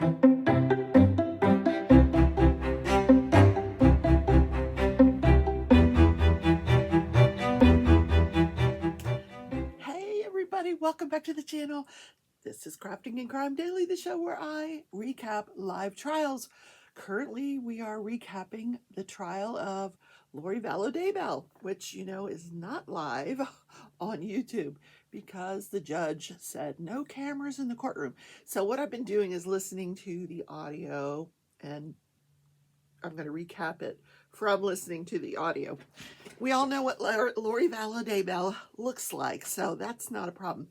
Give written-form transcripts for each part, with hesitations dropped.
Hey everybody, welcome back to the channel. This is Crafting and Crime Daily, the show where I recap live trials. Currently, we are recapping the trial of Lori Vallow Daybell, which you know is not live on YouTube because the judge said no cameras in the courtroom. So what I've been doing is listening to the audio, and I'm going to recap it from listening to the audio. We all know what Lori Vallow Daybell looks like, so that's not a problem.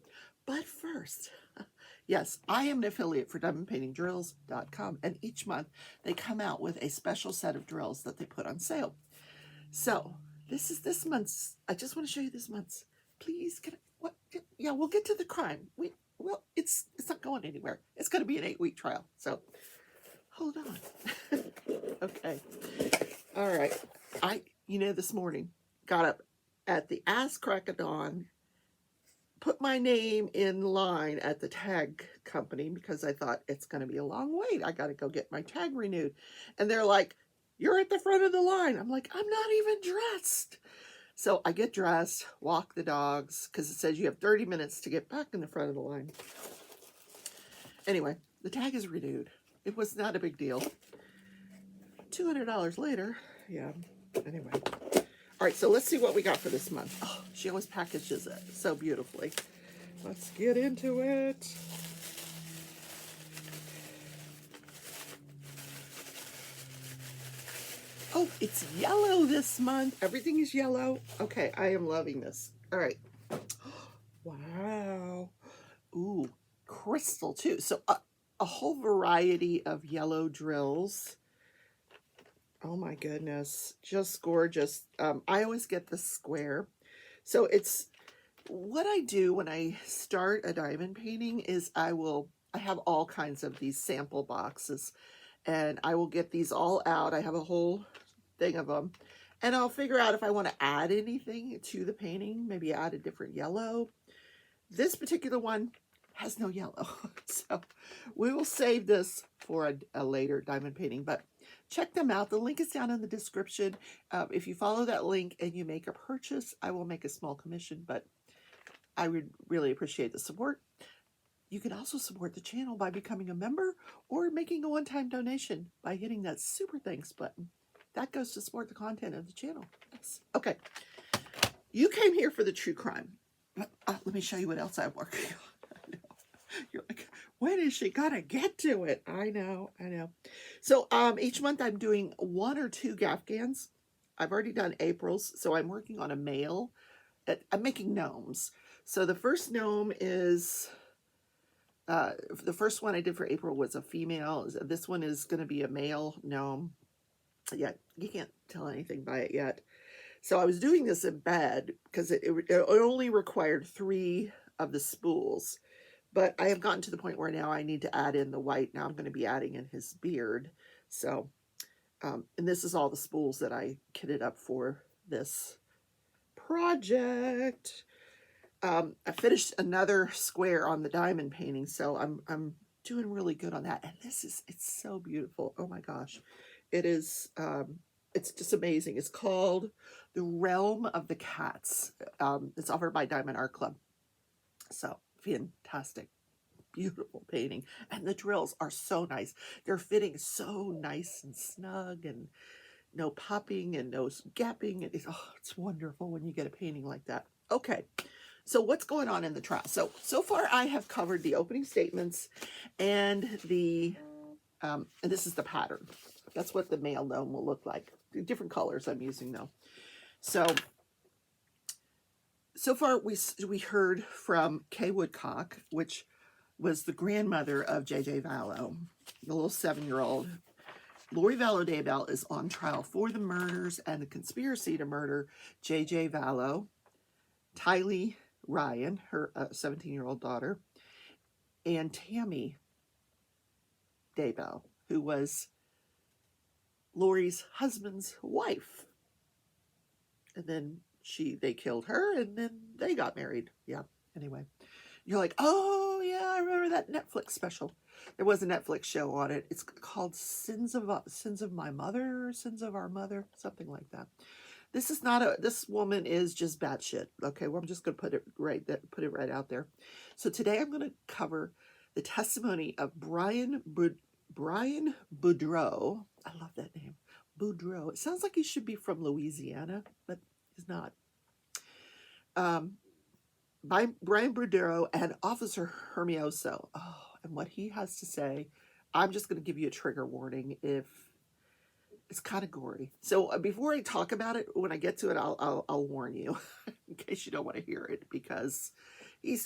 But first, yes, I am an affiliate for DiamondPaintingDrills.com, and each month they come out with a special set of drills that they put on sale. So this is this month's. I just want to show you this month's. Please, can I, what? Yeah, we'll get to the crime. Well, it's not going anywhere. It's going to be an 8-week trial. So hold on. Okay. All right. This morning, got up at the ass crack of dawn, put my name in line at the tag company because I thought it's going to be a long wait. I got to go get my tag renewed. And they're like, you're at the front of the line. I'm like, I'm not even dressed. So I get dressed, walk the dogs, because it says you have 30 minutes to get back in the front of the line. Anyway, the tag is renewed. It was not a big deal. $200 later, yeah, anyway. All right, so let's see what we got for this month. Oh, she always packages it so beautifully. Let's get into it. Oh, it's yellow this month. Everything is yellow. Okay, I am loving this. All right. Wow. Ooh, crystal too. So a whole variety of yellow drills. Oh my goodness, just gorgeous. I always get the square. So it's what I do when I start a diamond painting is I have all kinds of these sample boxes, and I will get these all out. I have a whole thing of them, and I'll figure out if I want to add anything to the painting, maybe add a different yellow. This particular one has no yellow, so we will save this for a later diamond painting, but check them out. The link is down in the description. If you follow that link and you make a purchase, I will make a small commission, but I would really appreciate the support. You can also support the channel by becoming a member or making a one-time donation by hitting that super thanks button. That goes to support the content of the channel. Yes. Okay. You came here for the true crime. Let me show you what else I'm working on. You're like, when is she gonna get to it? I know. So each month I'm doing 1 or 2 Afghans. I've already done April's, so I'm working on a male. I'm making gnomes. So the first gnome is, the first one I did for April was a female. This one is going to be a male gnome. Yeah, you can't tell anything by it yet. So I was doing this in bed because it only required 3 of the spools. But I have gotten to the point where now I need to add in the white. Now I'm going to be adding in his beard. So, and this is all the spools that I kitted up for this project. I finished another square on the diamond painting, so I'm doing really good on that. And it's so beautiful. Oh my gosh. It is, it's just amazing. It's called The Realm of the Cats. It's offered by Diamond Art Club. So, fantastic, beautiful painting, and the drills are so nice. They're fitting so nice and snug, and no popping and no gapping. It's wonderful when you get a painting like that. Okay, so what's going on in the trial? So far I have covered the opening statements and the and this is the pattern. That's what the male gnome will look like. The different colors I'm using though. So far, we heard from Kay Woodcock, which was the grandmother of J.J. Vallow, the little 7-year-old. Lori Vallow Daybell is on trial for the murders and the conspiracy to murder J.J. Vallow, Tylee Ryan, her 17-year-old daughter, and Tammy Daybell, who was Lori's husband's wife. And then they killed her, and then they got married. Yeah, anyway. You're like, oh, yeah, I remember that Netflix special. There was a Netflix show on it. It's called Sins of My Mother, Sins of Our Mother, something like that. This is not a. This woman is just batshit. Okay, well, I'm just gonna put it right out there. So today I'm gonna cover the testimony of Brian Boudreaux. I love that name, Boudreaux. It sounds like he should be from Louisiana, but he's not. By Brian Boudreaux and Officer Hermioso. Oh, and what he has to say. I'm just going to give you a trigger warning if it's kind of gory. So before I talk about it, when I get to it, I'll warn you in case you don't want to hear it, because he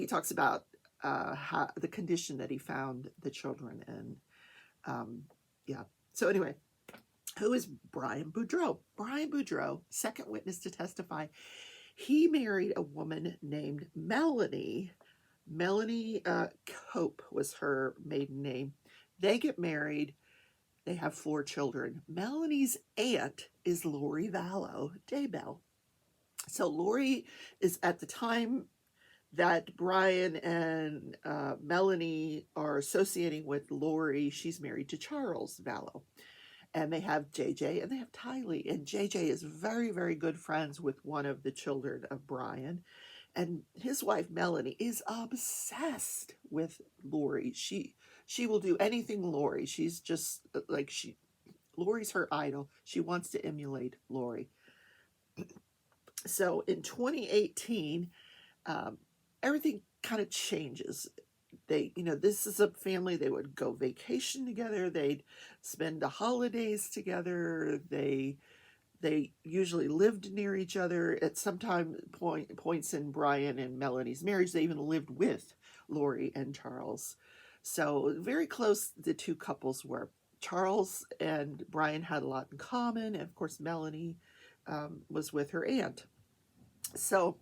talks about how the condition that he found the children in. Yeah. So anyway, who is Brian Boudreaux? Brian Boudreaux, second witness to testify. He married a woman named Melanie. Melanie Cope was her maiden name. They get married. They have 4 children. Melanie's aunt is Lori Vallow Daybell. So Lori is, at the time that Brian and Melanie are associating with Lori, she's married to Charles Vallow. And they have JJ and they have Tylee. And JJ is very, very good friends with one of the children of Brian. And his wife, Melanie, is obsessed with Lori. She will do anything Lori. She's just like, Lori's her idol. She wants to emulate Lori. So in 2018, everything kind of changes. This is a family. They would go vacation together. They'd spend the holidays together. They usually lived near each other. At some points in Brian and Melanie's marriage, they even lived with Lori and Charles. So very close the two couples were. Charles and Brian had a lot in common. And of course, Melanie was with her aunt. So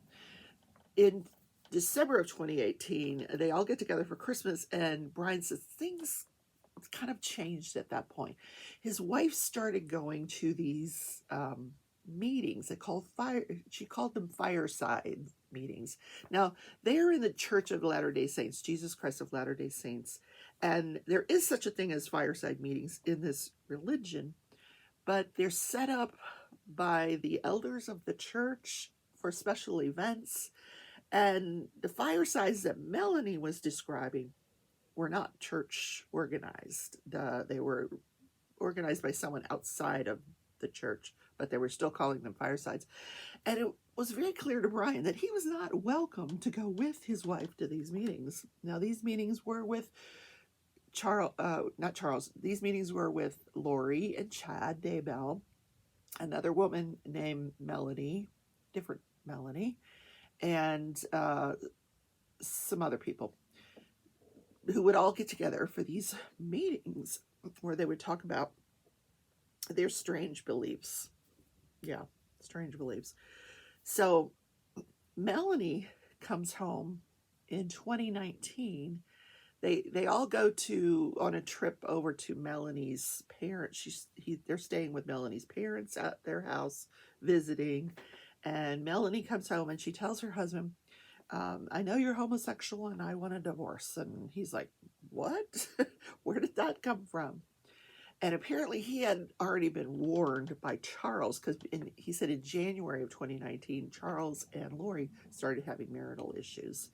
in December of 2018, they all get together for Christmas, and Brian says things kind of changed at that point. His wife started going to these meetings. She called them fireside meetings. Now, they're in the Church of Latter-day Saints, Jesus Christ of Latter-day Saints, and there is such a thing as fireside meetings in this religion, but they're set up by the elders of the church for special events. And the firesides that Melanie was describing were not church organized. They were organized by someone outside of the church, but they were still calling them firesides. And it was very clear to Brian that he was not welcome to go with his wife to these meetings. Now, these meetings were with these meetings were with Lori and Chad Daybell, another woman named Melanie, different Melanie, and some other people who would all get together for these meetings where they would talk about their strange beliefs. Yeah, strange beliefs. So Melanie comes home in 2019. They all go on a trip over to Melanie's parents. They're staying with Melanie's parents at their house, visiting. And Melanie comes home and she tells her husband, I know you're homosexual and I want a divorce. And he's like, what? Where did that come from? And apparently he had already been warned by Charles, because he said in January of 2019, Charles and Lori started having marital issues.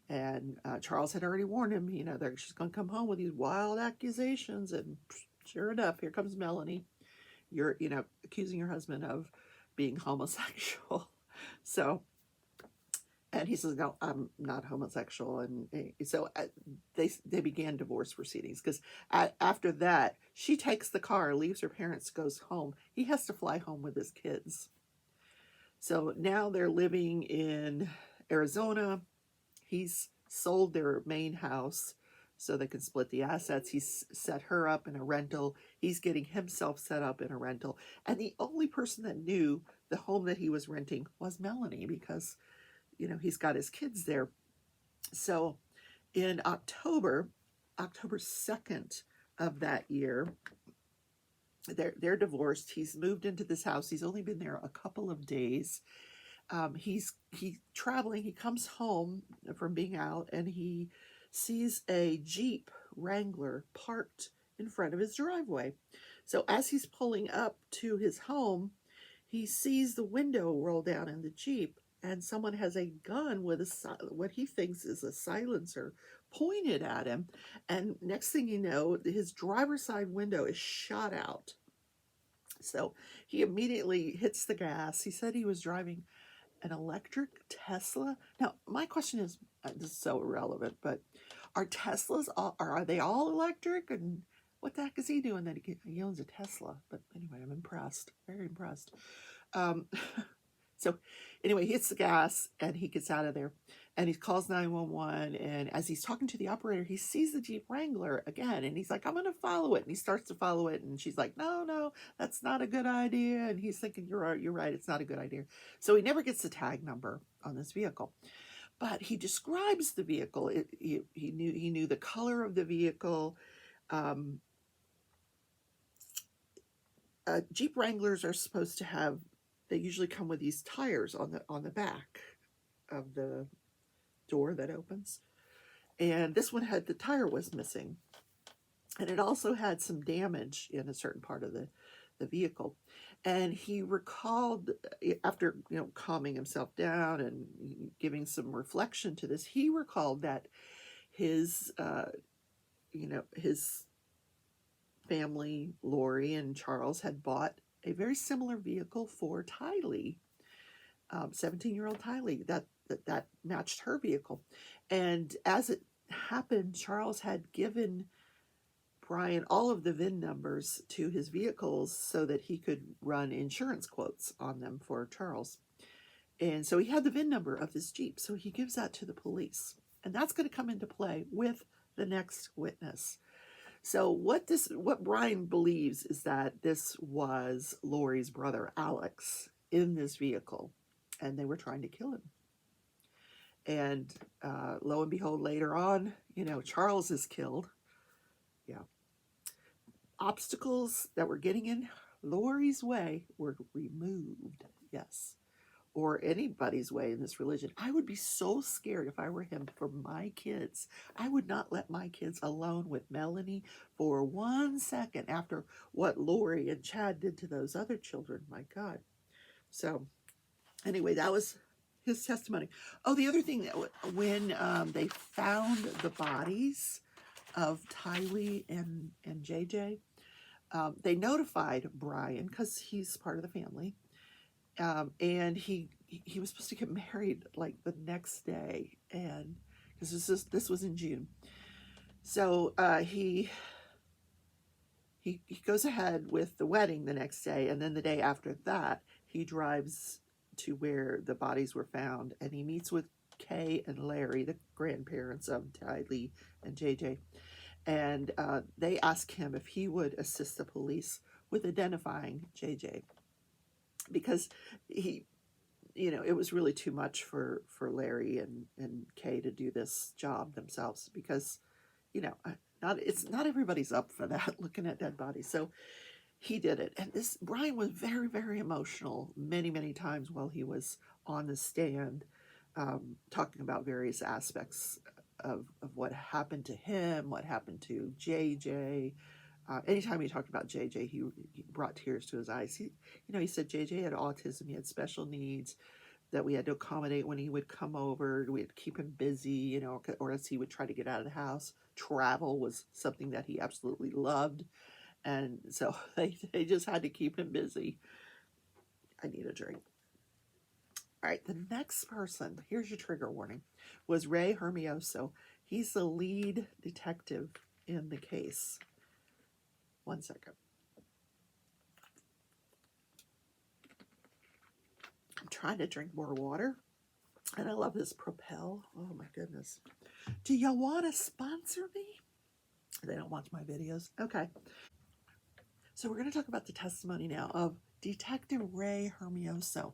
And Charles had already warned him, that she's going to come home with these wild accusations. And sure enough, here comes Melanie. You're, accusing your husband of being homosexual. So, and he says, no, I'm not homosexual. And so they began divorce proceedings, because after that, she takes the car, leaves her parents, goes home. He has to fly home with his kids. So now they're living in Arizona. He's sold their main house so they can split the assets. He's set her up in a rental. He's getting himself set up in a rental. And the only person that knew the home that he was renting was Melanie, because, he's got his kids there. So in October 2nd of that year, they're divorced. He's moved into this house. He's only been there a couple of days. He's traveling. He comes home from being out, and he sees a Jeep Wrangler parked in front of his driveway. So as he's pulling up to his home, he sees the window roll down in the Jeep, and someone has a gun with what he thinks is a silencer pointed at him. And next thing you know, his driver's side window is shot out. So he immediately hits the gas. He said he was driving an electric Tesla. Now, my question is, this is so irrelevant, but are Teslas are they all electric? And what the heck is he doing that he owns a Tesla? But anyway, I'm impressed, very impressed. Um, so anyway, he hits the gas and he gets out of there, and he calls 911. And as he's talking to the operator, he sees the Jeep Wrangler again, and he's like, "I'm going to follow it." And he starts to follow it, and she's like, "No, no, that's not a good idea." And he's thinking, "You're right, it's not a good idea." So he never gets the tag number on this vehicle, but he describes the vehicle. He knew the color of the vehicle. Jeep Wranglers are supposed to have. They usually come with these tires on the back of the door that opens, and this one had the tire was missing, and it also had some damage in a certain part of the vehicle. And he recalled, after calming himself down and giving some reflection to this, he recalled that his his family, Lori and Charles, had bought a very similar vehicle for Tylee, 17-year-old Tylee, that matched her vehicle. And as it happened, Charles had given Brian all of the VIN numbers to his vehicles so that he could run insurance quotes on them for Charles. And so he had the VIN number of his Jeep, so he gives that to the police. And that's going to come into play with the next witness. So what Brian believes is that this was Lori's brother, Alex, in this vehicle, and they were trying to kill him. And lo and behold, later on, Charles is killed. Yeah. Obstacles that were getting in Lori's way were removed. Yes. Or anybody's way in this religion. I would be so scared if I were him for my kids. I would not let my kids alone with Melanie for 1 second after what Lori and Chad did to those other children. My God. So anyway, that was his testimony. Oh, the other thing, that when they found the bodies of Tylee and JJ, they notified Brian because he's part of the family. And he was supposed to get married like the next day, and because this was in June, so he goes ahead with the wedding the next day, and then the day after that he drives to where the bodies were found, and he meets with Kay and Larry, the grandparents of Tylee and JJ, and they ask him if he would assist the police with identifying JJ. Because it was really too much for Larry and Kay to do this job themselves, because, not everybody's up for that, looking at dead bodies. So he did it. And Brian was very, very emotional many, many times while he was on the stand, talking about various aspects of what happened to him, what happened to JJ. Anytime he talked about JJ, he brought tears to his eyes. He said JJ had autism, he had special needs that we had to accommodate when he would come over. We had to keep him busy, or else he would try to get out of the house. Travel was something that he absolutely loved. And so they just had to keep him busy. I need a drink. All right, the next person, here's your trigger warning, was Ray Hermoso. He's the lead detective in the case. 1 second. I'm trying to drink more water, and I love this Propel. Oh my goodness. Do y'all want to sponsor me? They don't watch my videos. Okay. So we're going to talk about the testimony now of Detective Ray Hermoso.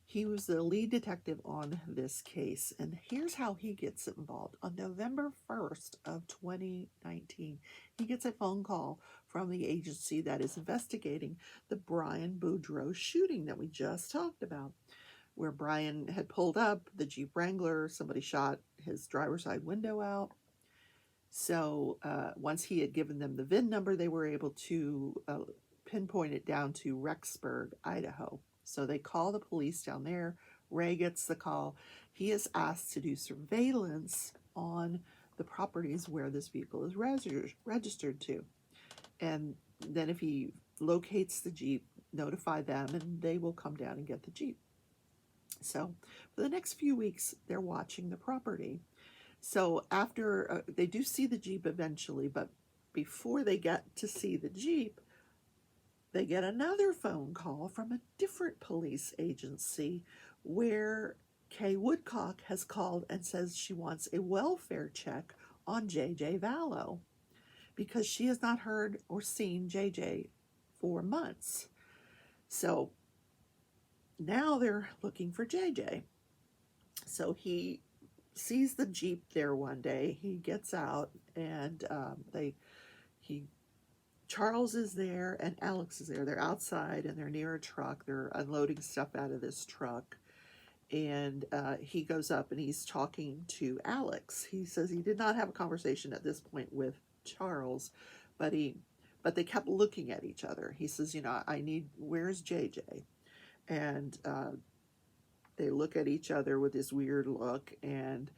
He was the lead detective on this case, and here's how he gets involved. On November 1st of 2019, he gets a phone call from the agency that is investigating the Brian Boudreaux shooting that we just talked about, where Brian had pulled up the Jeep Wrangler, somebody shot his driver's side window out, So once he had given them the VIN number, they were able to pinpoint it down to Rexburg, Idaho. So they call the police down there. Ray gets the call. He is asked to do surveillance on the properties where this vehicle is registered to. And then if he locates the Jeep, notify them and they will come down and get the Jeep. So for the next few weeks, they're watching the property. So after they do see the Jeep eventually, but before they get to see the Jeep, they get another phone call from a different police agency where Kay Woodcock has called and says she wants a welfare check on JJ Vallow because she has not heard or seen JJ for months. So now they're looking for JJ. So he sees the Jeep there one day. He gets out and Charles is there and Alex is there. They're outside and they're near a truck. They're unloading stuff out of this truck. And he goes up and he's talking to Alex. He says he did not have a conversation at this point with Charles, but they kept looking at each other. He says, where's JJ? And they look at each other with this weird look, and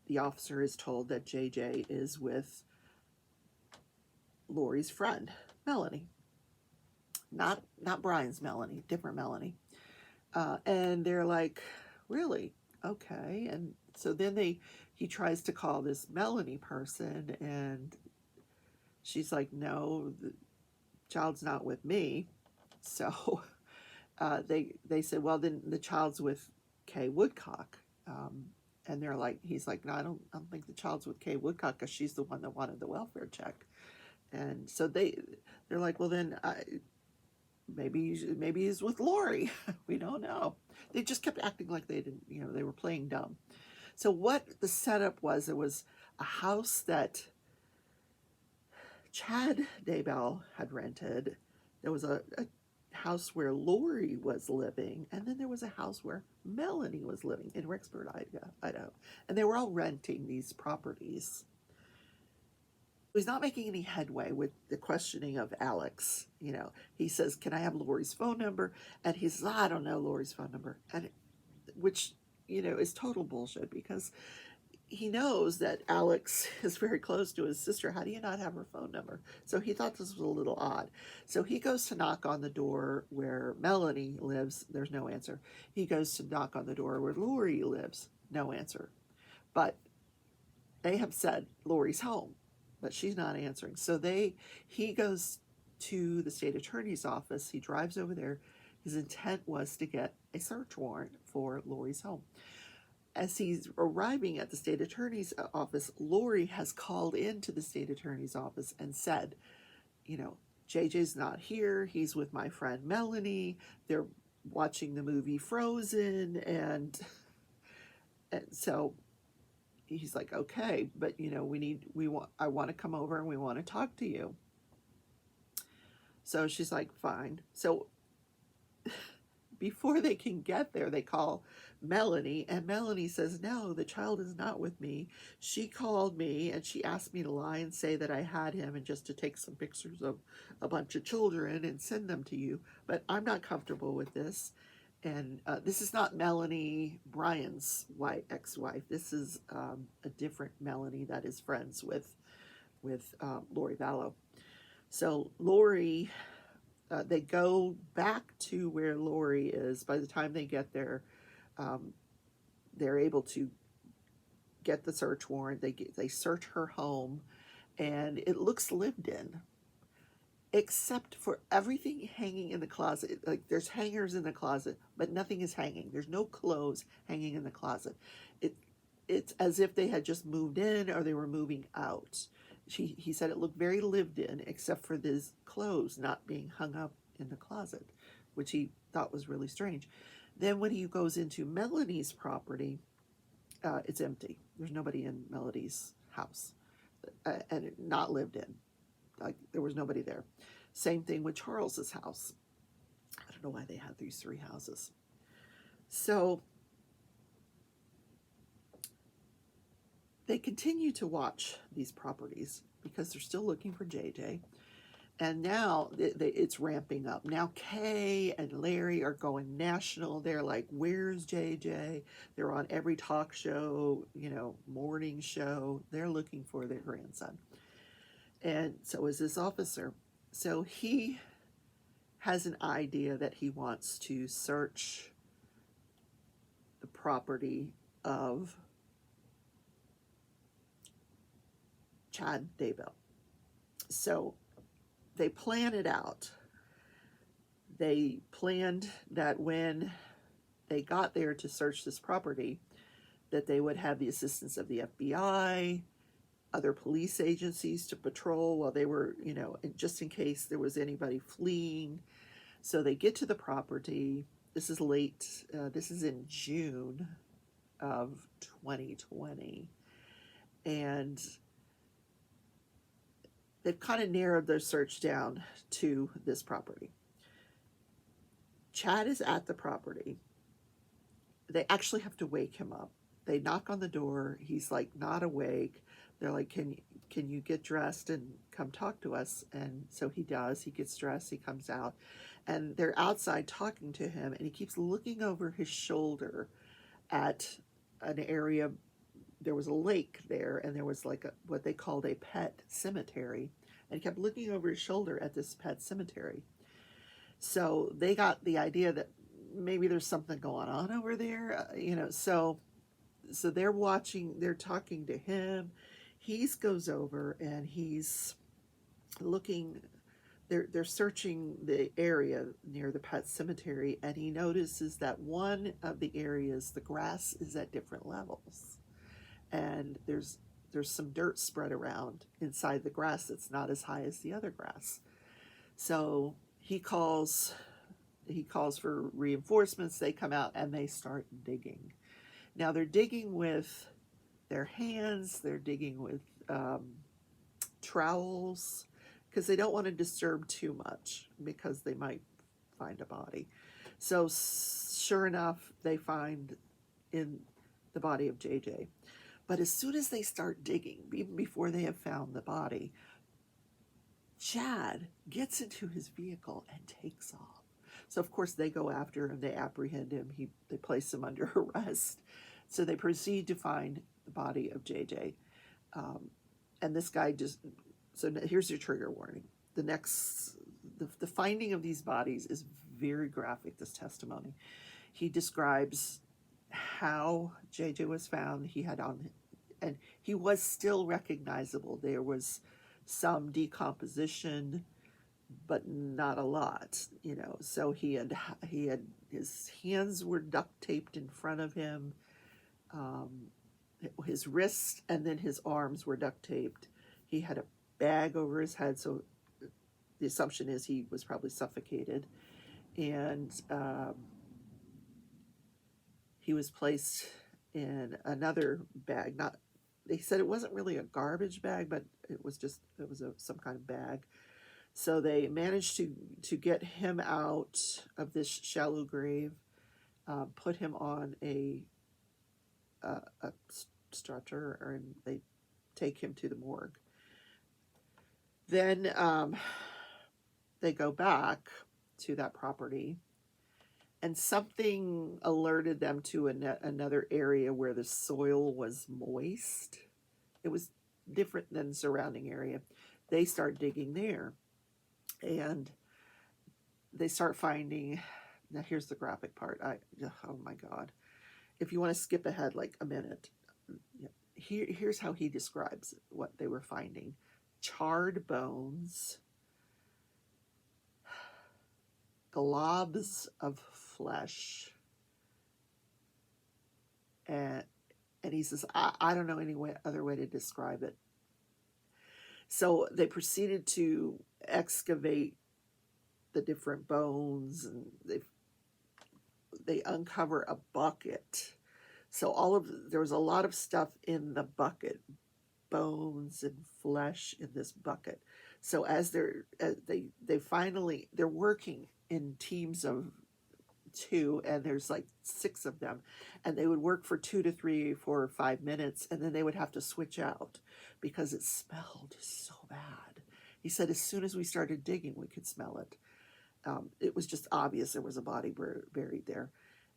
the officer is told that JJ is with Lori's friend, Melanie. Not Brian's Melanie, different Melanie. And they're like, really? Okay. And so then he tries to call this Melanie person, and she's like, no, the child's not with me. So they said, well, then the child's with Kay Woodcock. And he's like, no, I don't think the child's with Kay Woodcock because she's the one that wanted the welfare check. And so they're like, well, then maybe he's with Lori. We don't know. They just kept acting like they didn't, they were playing dumb. So what the setup was, it was a house that Chad Daybell had rented. There was a house where Lori was living, and then there was a house where Melanie was living in Rexburg, Idaho. And they were all renting these properties. He's not making any headway with the questioning of Alex. He says, can I have Lori's phone number? And he says, I don't know Lori's phone number. And which, is total bullshit, because he knows that Alex is very close to his sister. How do you not have her phone number? So he thought this was a little odd. So he goes to knock on the door where Melanie lives. There's no answer. He goes to knock on the door where Lori lives. No answer. But they have said Lori's home, but she's not answering. So he goes to the state attorney's office. He drives over there. His intent was to get a search warrant for Lori's home. As he's arriving at the state attorney's office, Lori has called into the state attorney's office and said, JJ's not here. He's with my friend Melanie. They're watching the movie Frozen. And so he's like, okay, but I want to come over and we want to talk to you. So she's like, fine. So before they can get there, they call Melanie, and Melanie says, no, the child is not with me. She called me and she asked me to lie and say that I had him and just to take some pictures of a bunch of children and send them to you. But I'm not comfortable with this. And this is not Melanie, Brian's ex-wife. This is a different Melanie that is friends with Lori Vallow. So Lori, they go back to where Lori is. By the time they get there, they're able to get the search warrant. They search her home, and it looks lived in, except for everything hanging in the closet. Like, there's hangers in the closet, but nothing is hanging. There's no clothes hanging in the closet. It's as if they had just moved in or they were moving out. He said it looked very lived in, except for these clothes not being hung up in the closet, which he thought was really strange. Then when he goes into Melanie's property, it's empty. There's nobody in Melanie's house, and not lived in. Like, there was nobody there. Same thing with Charles's house. I don't know why they had these three houses. So they continue to watch these properties because they're still looking for JJ. And now it's ramping up. Now Kay and Larry are going national. They're like, where's JJ? They're on every talk show, morning show. They're looking for their grandson. And so is this officer. So he has an idea that he wants to search the property of Chad Daybell. So they plan it out. They planned that when they got there to search this property, that they would have the assistance of the FBI, other police agencies to patrol while they were, just in case there was anybody fleeing. So they get to the property. This is late. This is in June of 2020. And they've kind of narrowed their search down to this property. Chad is at the property. They actually have to wake him up. They knock on the door. He's like not awake. They're like, can you get dressed and come talk to us? And so he does. He gets dressed. He comes out. And they're outside talking to him. And he keeps looking over his shoulder at an area. There was a lake there, and there was like what they called a pet cemetery. And he kept looking over his shoulder at this pet cemetery. So they got the idea that maybe there's something going on over there, So they're watching, they're talking to him. He goes over and he's looking. They're searching the area near the pet cemetery, and he notices that one of the areas, the grass is at different levels, and there's some dirt spread around inside the grass that's not as high as the other grass. So he calls for reinforcements. They come out and they start digging. Now they're digging with their hands. They're digging with trowels, because they don't want to disturb too much because they might find a body. So sure enough, they find in the body of JJ. But as soon as they start digging, even before they have found the body, Chad gets into his vehicle and takes off. So of course they go after him, they apprehend him, they place him under arrest. So they proceed to find the body of JJ. And this guy so here's your trigger warning. The finding of these bodies is very graphic, this testimony. He describes how JJ was found. He had on, and he was still recognizable. There was some decomposition, but not a lot, So he had his hands were duct taped in front of him, his wrists, and then his arms were duct taped. He had a bag over his head, so the assumption is he was probably suffocated, and he was placed in another bag. They said it wasn't really a garbage bag, but it was some kind of bag. So they managed to get him out of this shallow grave, put him on a stretcher, and they take him to the morgue. Then they go back to that property, and something alerted them to another area where the soil was moist. It was different than the surrounding area. They start digging there, and they start finding. Now here's the graphic part. Oh my God! If you want to skip ahead like a minute, here's how he describes what they were finding: charred bones, globs of flesh, and he says, I don't know any other way to describe it. So they proceeded to excavate the different bones, and they uncover a bucket. So there was a lot of stuff in the bucket, bones and flesh in this bucket. So as they're working in teams of two, and there's like 6 of them, and they would work for 2 to 3, 4, or 5 minutes, and then they would have to switch out because it smelled so bad. He said as soon as we started digging, we could smell it. It was just obvious there was a body buried there.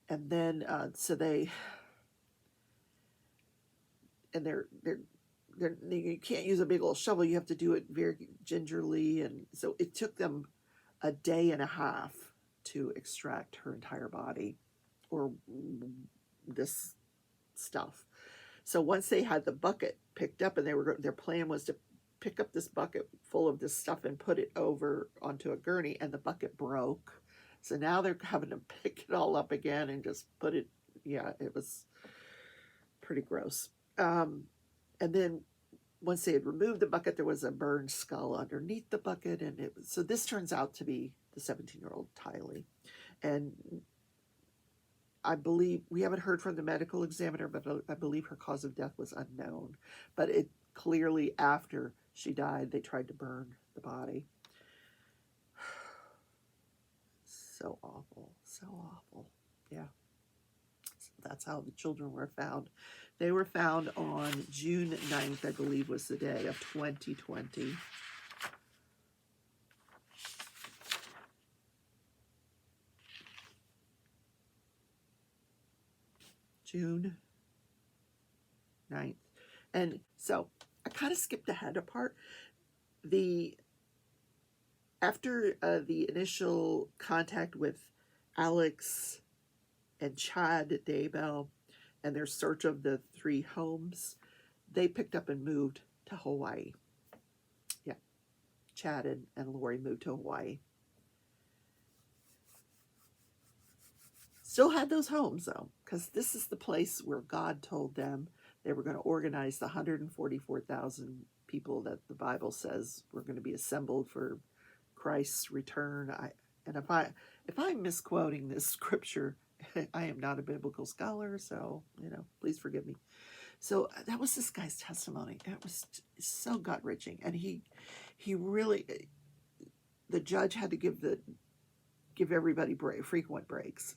And then so they, and you can't use a big old shovel. You have to do it very gingerly, and so it took them a day and a half to extract her entire body, or this stuff. So once they had the bucket picked up, and their plan was to pick up this bucket full of this stuff and put it over onto a gurney, and the bucket broke. So now they're having to pick it all up again and just put it. Yeah, it was pretty gross. And then once they had removed the bucket, there was a burned skull underneath the bucket, and so this turns out to be the 17-year-old Tylee. And I believe, we haven't heard from the medical examiner, but I believe her cause of death was unknown. But it clearly, after she died, they tried to burn the body. So awful, so awful. Yeah. So that's how the children were found. They were found on June 9th, I believe was the day of 2020. June 9th. And so I kind of skipped ahead a part. After the initial contact with Alex and Chad Daybell and their search of the 3 homes, they picked up and moved to Hawaii. Yeah, Chad and Lori moved to Hawaii. Still had those homes, though, because this is the place where God told them they were going to organize the 144,000 people that the Bible says were going to be assembled for Christ's return. If I'm misquoting this scripture, I am not a biblical scholar, so please forgive me. So that was this guy's testimony. It was so gut-wrenching, and he really, the judge had to give everybody frequent breaks.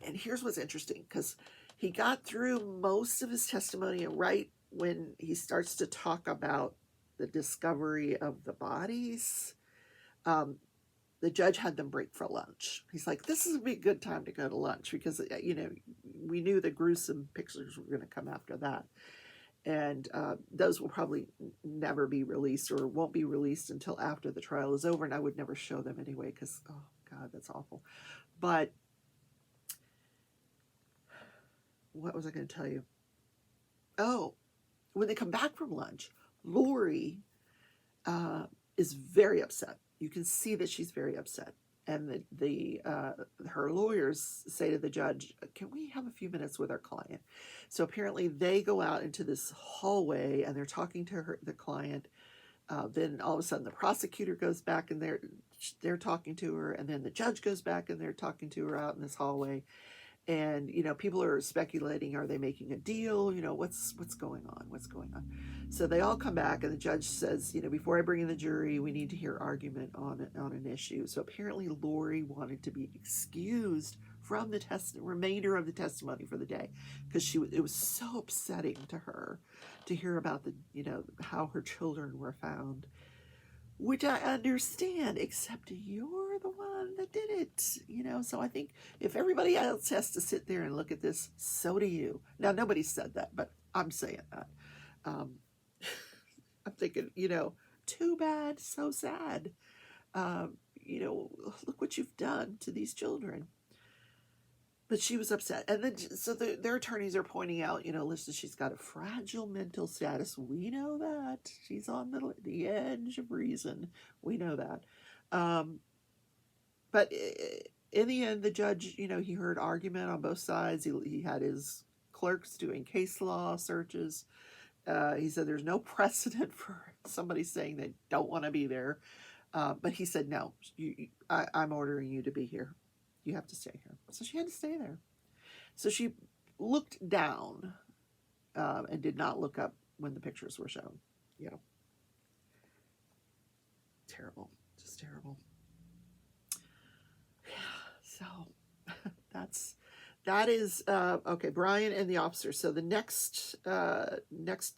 And here's what's interesting, because he got through most of his testimony, and right when he starts to talk about the discovery of the bodies, the judge had them break for lunch. He's like, this is a good time to go to lunch, because we knew the gruesome pictures were going to come after that. And those will probably never be released, or won't be released until after the trial is over, and I would never show them anyway, because, oh God, that's awful. But what was I going to tell you? Oh, when they come back from lunch, Lori is very upset. You can see that she's very upset. And her lawyers say to the judge, can we have a few minutes with our client? So apparently they go out into this hallway, and they're talking to the client. Then all of a sudden the prosecutor goes back, and they're talking to her. And then the judge goes back, and they're talking to her out in this hallway. And, people are speculating, are they making a deal? What's going on? What's going on? So they all come back, and the judge says, before I bring in the jury, we need to hear argument on an issue. So apparently Lori wanted to be excused from the remainder of the testimony for the day, because it was so upsetting to her to hear about how her children were found. Which I understand, except you're the one that did it, So I think if everybody else has to sit there and look at this, so do you. Now, nobody said that, but I'm saying that. I'm thinking, too bad, so sad. Look what you've done to these children. But she was upset. And then, so their attorneys are pointing out, listen, she's got a fragile mental status. We know that. She's on the edge of reason. We know that. But in the end, the judge, he heard argument on both sides. He had his clerks doing case law searches. He said there's no precedent for somebody saying they don't want to be there. But he said, no, I'm ordering you to be here. You have to stay here. So she had to stay there. So she looked down and did not look up when the pictures were shown. Terrible. Just terrible. So that is okay, Brian and the officer. So the next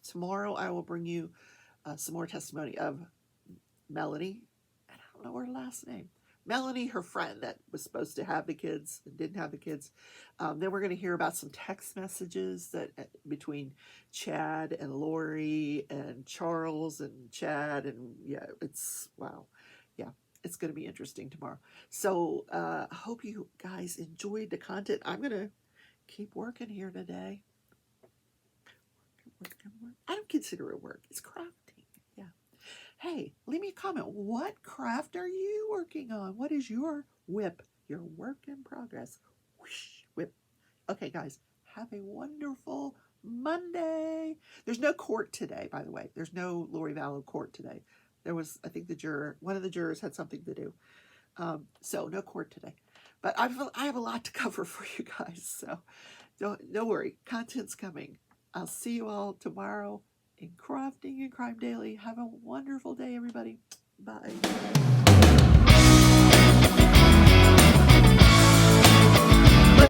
tomorrow I will bring you some more testimony of Melanie, and I don't know her last name. Melanie, her friend that was supposed to have the kids and didn't have the kids. Then we're going to hear about some text messages that between Chad and Lori and Charles and Chad, and yeah, it's wow, yeah, it's going to be interesting tomorrow. So I hope you guys enjoyed the content. I'm going to keep working here today. I don't consider it work. It's crafting. Yeah. Hey, leave me a comment. What craft are you working on? What is your whip? Your work in progress. Whoosh, whip. Okay, guys, have a wonderful Monday. There's no court today, by the way. There's no Lori Vallow court today. There was, I think, one of the jurors had something to do. So no court today. But I have a lot to cover for you guys. So don't worry. Content's coming. I'll see you all tomorrow in Crafting and Crime Daily. Have a wonderful day, everybody. Bye.